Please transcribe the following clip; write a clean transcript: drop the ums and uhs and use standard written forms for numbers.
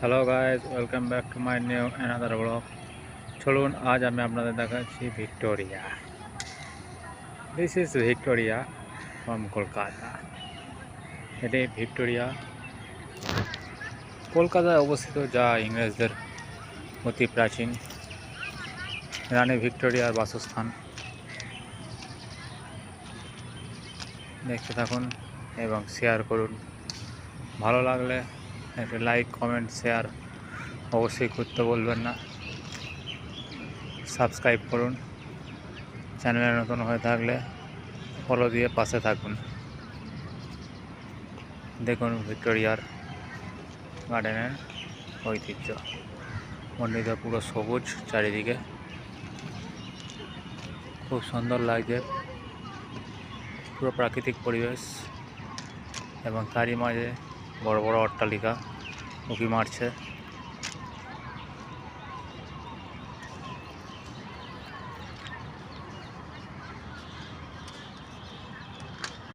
Hello guys, welcome back to my new another blog. চলুন আজ আমি আপনাদের দেখাচ্ছি Victoria. This is Victoria from Kolkata. এটি ভিক্টোরিয়া কলকাতায় অবস্থিত, যা ইংরেজদের অতি প্রাচীন রানী ভিক্টোরিয়ার বাসস্থান। দেখতে থাকুন এবং শেয়ার করুন। ভালো লাগলে একটু লাইক, কমেন্ট, শেয়ার অবশ্যই করতে বলবেন না। সাবস্ক্রাইব করুন, চ্যানেলে নতুন হয়ে থাকলে ফলো দিয়ে পাশে থাকুন। দেখুন ভিক্টোরিয়ার গার্ডেনের ঐতিহ্য, মন্দিরটা পুরো সবুজ, চারিদিকে খুব সুন্দর লাগছে, পুরো প্রাকৃতিক পরিবেশ এবং তারই মাঝে বড় বড় অট্টালিকা উঁকি মারছে।